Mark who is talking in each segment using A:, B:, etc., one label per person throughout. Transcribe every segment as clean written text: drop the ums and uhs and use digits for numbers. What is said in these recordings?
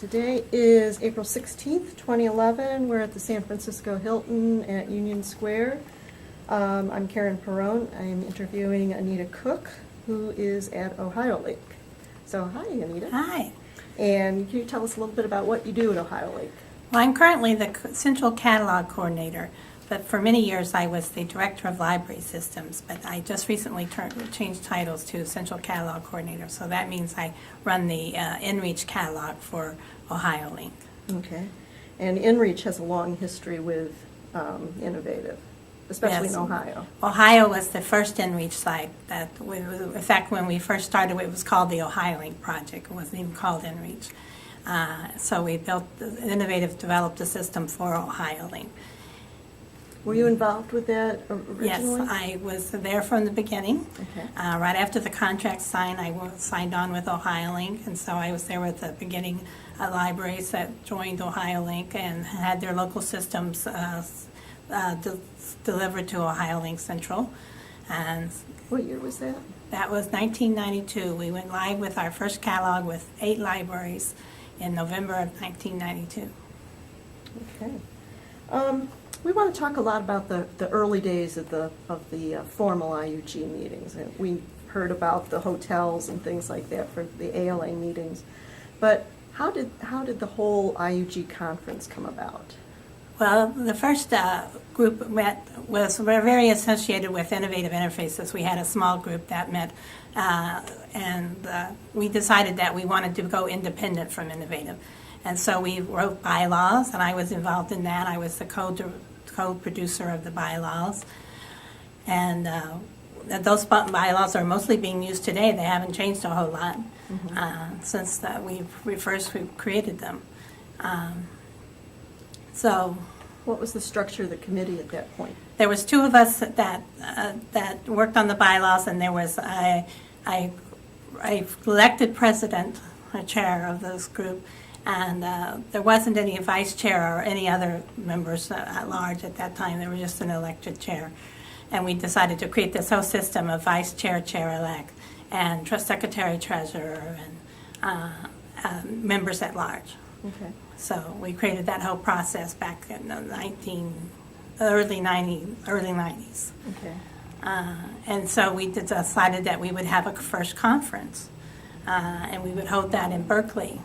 A: Today is April 16th, 2011. We're at the San Francisco Hilton at Union Square. I'm Karen Perrone. I'm interviewing Anita Cook, who is at Ohio Lake. So, hi, Anita.
B: Hi.
A: And can you tell us a little bit about what you do at Ohio Lake?
B: Well, I'm currently the Central Catalog Coordinator, but for many years I was the Director of Library Systems, but I just recently changed titles to Central Catalog Coordinator, so that means I run the InReach catalog for Ohio Link.
A: Okay. And InReach has a long history with Innovative, especially
B: Yes.
A: in Ohio.
B: Ohio was the first InReach site in fact, when we first started, it was called the Ohio Link Project. It wasn't even called InReach. So we built, Innovative developed a system for Ohio Link.
A: Were you involved with that originally?
B: Yes, I was there from the beginning.
A: Okay.
B: Right after the contract signed, signed on with Ohio Link, and so I was there with the beginning libraries that joined Ohio Link and had their local systems delivered to Ohio Link Central. And
A: What year was that?
B: that was 1992. We went live with our first catalog with 8 libraries in November of 1992.
A: Okay. We want to talk a lot about the early days of the formal IUG meetings. And we heard about the hotels and things like that for the ALA meetings. But how did the whole IUG conference come about?
B: Well, the first group was very associated with Innovative Interfaces. We had a small group that met, and we decided that we wanted to go independent from Innovative. And so we wrote bylaws, and I was involved in that. I was the co-producer of the bylaws. And those bylaws are mostly being used today. They haven't changed a whole lot since we first created them. So,
A: What was the structure of the committee at that point?
B: there was 2 of us that worked on the bylaws, and there was I elected president, a chair of this group, and there wasn't any vice chair or any other members at large at that time. There was just an elected chair, and we decided to create this whole system of vice chair, chair-elect, and secretary, treasurer, and members at large.
A: Okay.
B: So we created that whole process back in the early 90s.
A: Okay.
B: And so we decided that we would have a first conference, and we would hold that in Berkeley.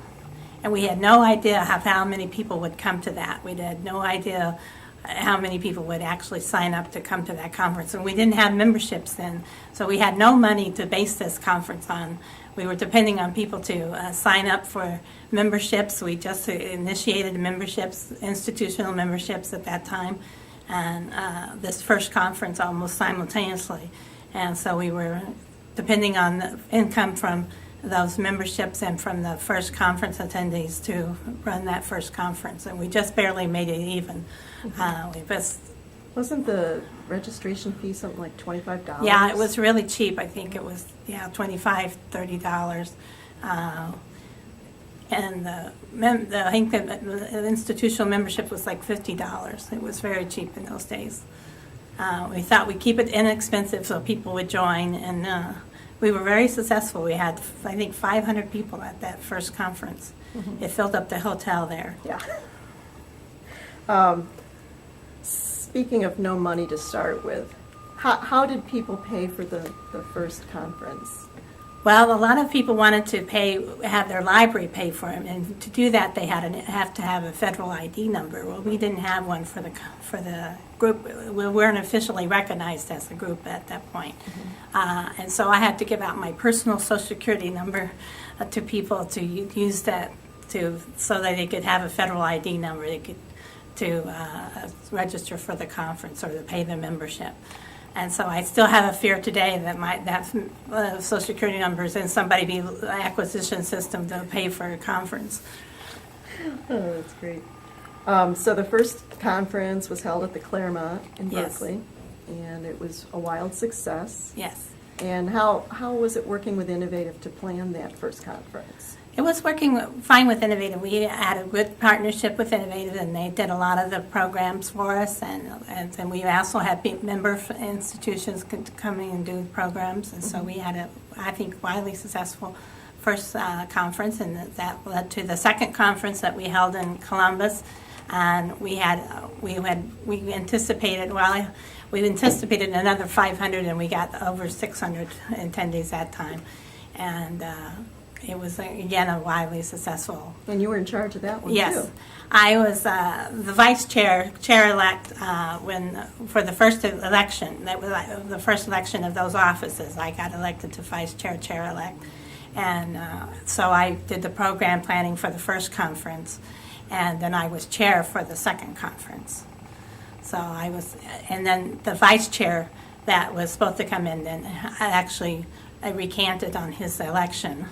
B: And we had no idea how many people would come to that. We had no idea how many people would actually sign up to come to that conference. And we didn't have memberships then, so we had no money to base this conference on. We were depending on people to sign up for memberships. We just initiated memberships, institutional memberships at that time, and this first conference almost simultaneously. And so we were depending on the income from those memberships and from the first conference attendees to run that first conference. And we just barely made it even.
A: Wasn't the registration fee something like $25?
B: Yeah, it was really cheap. I think it was, $25, $30. And I think the institutional membership was like $50. It was very cheap in those days. We thought we'd keep it inexpensive so people would join, and we were very successful. We had, I think, 500 people at that first conference.
A: Mm-hmm.
B: It filled up the hotel there.
A: Yeah. Speaking of no money to start with, how did people pay for the first conference?
B: Well, a lot of people wanted to have their library pay for them, and to do that, they have to have a federal ID number. Well, we didn't have one for the group. We weren't officially recognized as a group at that point, and so I had to give out my personal Social Security number to people to use that so that they could have a federal ID number. They could register for the conference or to pay the membership. And so I still have a fear today that Social Security number is in somebody's acquisition system to pay for a conference.
A: Oh, that's great. So the first conference was held at the Claremont in
B: Yes.
A: Berkeley, and it was a wild success.
B: Yes.
A: And how was it working with Innovative to plan that first conference?
B: It was working fine with Innovative. We had a good partnership with Innovative, and they did a lot of the programs for us. And we also had member institutions coming and do programs. And so we had I think, widely successful first conference, and that led to the second conference that we held in Columbus. And we anticipated, we anticipated another 500, and we got over 600 attendees that time. And it was, again, a wildly successful.
A: And you were in charge of that one,
B: Yes.
A: too.
B: I was the vice chair-elect for the first election. That was the first election of those offices. I got elected to vice chair-elect. And so I did the program planning for the first conference, and then I was chair for the second conference. So I was, and then the vice chair that was supposed to come in, then I recanted on his election.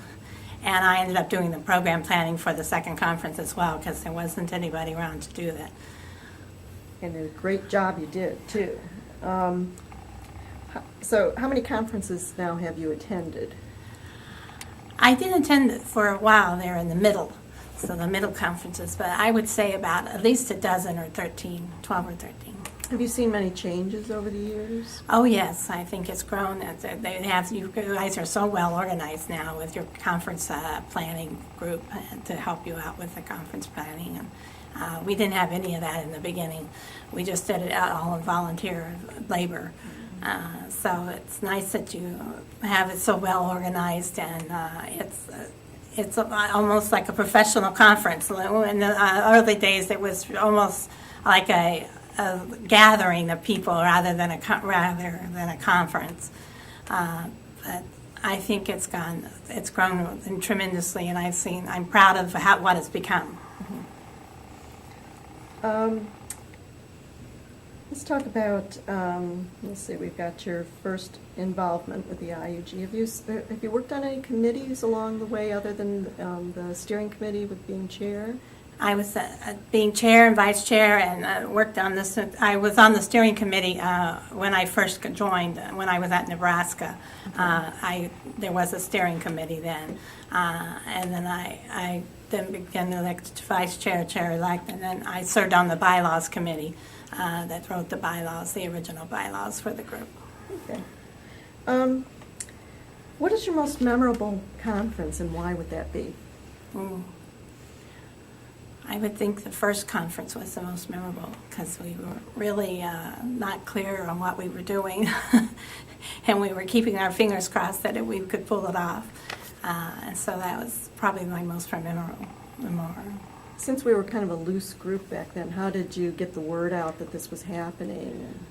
B: And I ended up doing the program planning for the second conference as well, because there wasn't anybody around to do that.
A: And a great job you did, too. So how many conferences now have you attended?
B: I did attend for a while there in the middle, so the middle conferences, but I would say about at least a dozen or 13, 12 or 13.
A: Have you seen many changes over the years?
B: Oh, yes, I think it's grown. You guys are so well organized now with your conference planning group to help you out with the conference planning. And we didn't have any of that in the beginning. We just did it all in volunteer labor. So it's nice that you have it so well organized, and it's almost like a professional conference. In the early days, it was almost like a gathering of people rather than a conference. But I think it's grown tremendously, and I'm proud of what it's become.
A: Let's talk about, let's see, we've got your first involvement with the IUG. Have you worked on any committees along the way other than the steering committee with being chair?
B: I was being chair and vice chair, and worked on this. I was on the steering committee when I first joined, when I was at Nebraska. There was a steering committee then, and then I then began elected to vice chair, chair-elect, and then I served on the bylaws committee that wrote the bylaws, the original bylaws for the group.
A: Okay. What is your most memorable conference, and why would that be?
B: I would think the first conference was the most memorable, because we were really not clear on what we were doing, and we were keeping our fingers crossed that we could pull it off. And so that was probably my most memorable.
A: Since we were kind of a loose group back then, how did you get the word out that this was happening and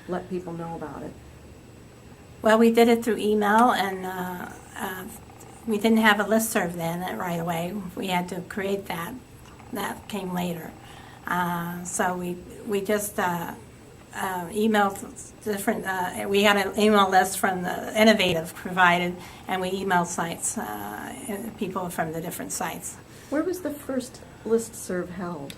A: let people know about it?
B: Well, we did it through email, and we didn't have a listserv then right away. We had to create that. That came later. So we just emailed different, we had an email list from the Innovative provided, and we emailed sites, people from the different sites.
A: Where was the first listserv held?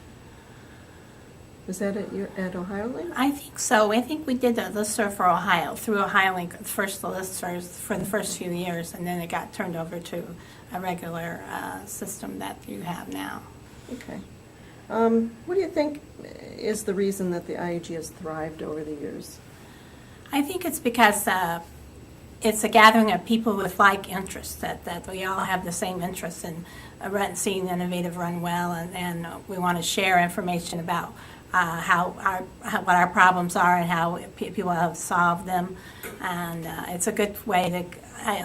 A: Was that at Ohio Link?
B: I think so. I think we did the listserv for Ohio, through Ohio Link, first the listservs for the first few years, and then it got turned over to a regular system that you have now.
A: Okay. What do you think is the reason that the IUG has thrived over the years?
B: I think it's because it's a gathering of people with like interests, that we all have the same interests in seeing Innovative run well, and we want to share information about what our problems are and how people have solved them. And it's a good way to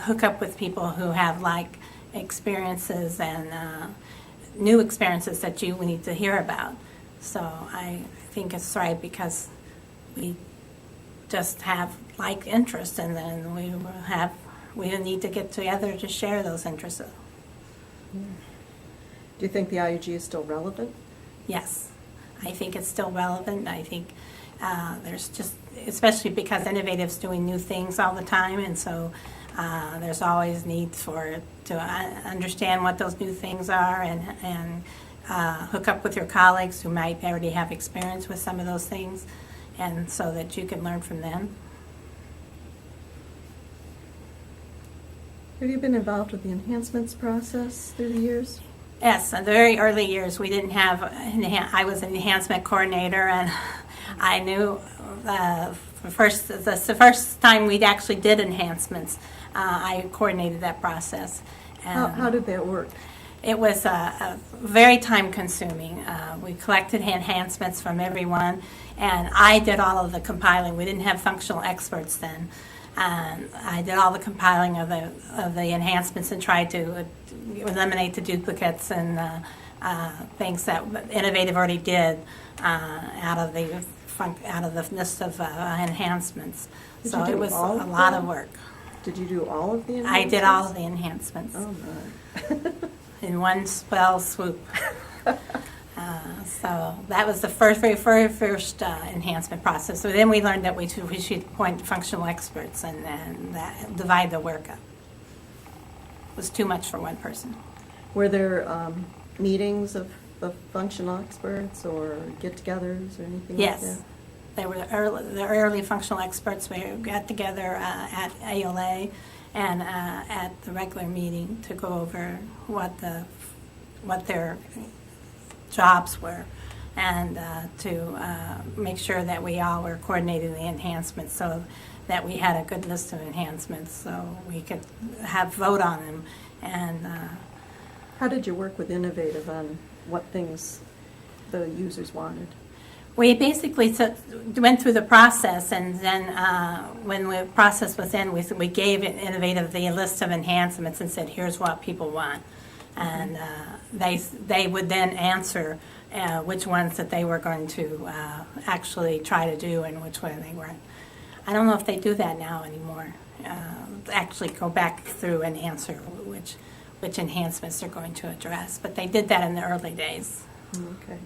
B: hook up with people who have like experiences and new experiences that you need to hear about. So I think it's right because we just have like interests, and then we need to get together to share those interests.
A: Do you think the IUG is still relevant?
B: Yes, I think it's still relevant. I think there's just, especially because Innovative's doing new things all the time, and so there's always needs to understand what those new things are, and hook up with your colleagues who might already have experience with some of those things, and so that you can learn from them.
A: Have you been involved with the enhancements process through the years?
B: Yes, in the very early years we didn't have, I was an enhancement coordinator, and I knew the first time we actually did enhancements, I coordinated that process.
A: How did that work?
B: It was very time-consuming. We collected enhancements from everyone, and I did all of the compiling. We didn't have functional experts then. I did all the compiling of the enhancements and tried to eliminate the duplicates and things that Innovative already did out of the list of enhancements.
A: Did
B: So
A: you do
B: it was a
A: all of
B: lot
A: them?
B: of work.
A: Did you do all of the
B: I
A: enhancements?
B: did all of the enhancements.
A: Oh, my.
B: In one spell swoop. So that was the very first enhancement process. So then we learned that we should appoint functional experts and divide the work up. It was too much for one person.
A: Were there meetings of functional experts or get-togethers or anything like that?
B: Yes. They were the early functional experts. We got together at ALA and at the regular meeting to go over what their jobs were and to make sure that we all were coordinating the enhancements so that we had a good list of enhancements so we could vote on them. And
A: how did you work with Innovative on what things the users wanted?
B: we basically went through the process, and then when the process was in, we gave Innovative the list of enhancements and said, here's what people want. And they would then answer which ones that they were going to actually try to do and which one they weren't. I don't know if they do that now anymore. Actually go back through and answer which enhancements they're going to address. But they did that in the early days.
A: Okay.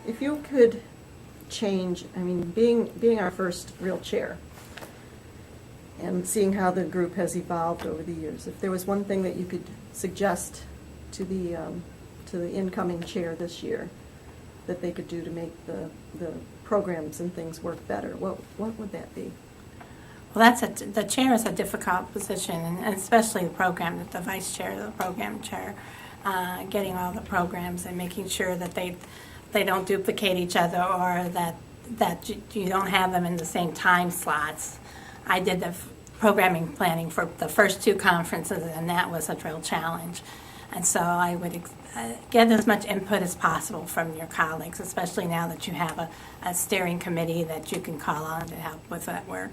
A: If you could change, I mean, being our first real chair and seeing how the group has evolved over the years, if there was one thing that you could suggest to the incoming chair this year that they could do to make the programs and things work better, what would that be?
B: Well, the chair is a difficult position, and especially the vice chair, the program chair, getting all the programs and making sure that they don't duplicate each other or that you don't have them in the same time slots. I did the programming planning for the first two conferences, and that was a real challenge. And so I would get as much input as possible from your colleagues, especially now that you have a steering committee that you can call on to help with that work.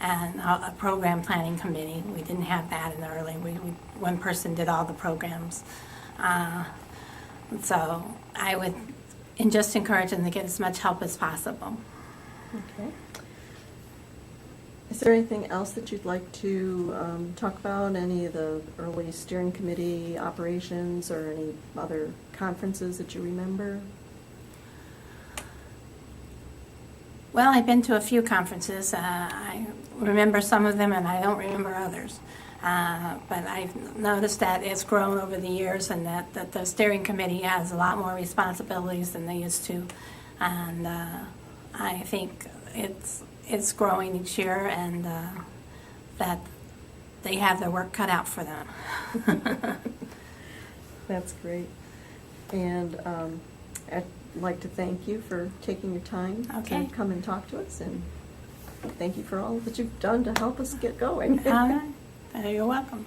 B: And a program planning committee. We didn't have that in the early. One person did all the programs. So I would just encourage them to get as much help as possible.
A: Okay. Is there anything else that you'd like to talk about? Any of the early steering committee operations or any other conferences that you remember?
B: Well, I've been to a few conferences. I remember some of them, and I don't remember others. But I've noticed that it's grown over the years, and that the steering committee has a lot more responsibilities than they used to. And I think it's growing each year, and that they have their work cut out for them.
A: That's great. And I'd like to thank you for taking your time
B: Okay.
A: to come and talk to us, and thank you for all that you've done to help us get going.
B: All right. You're welcome.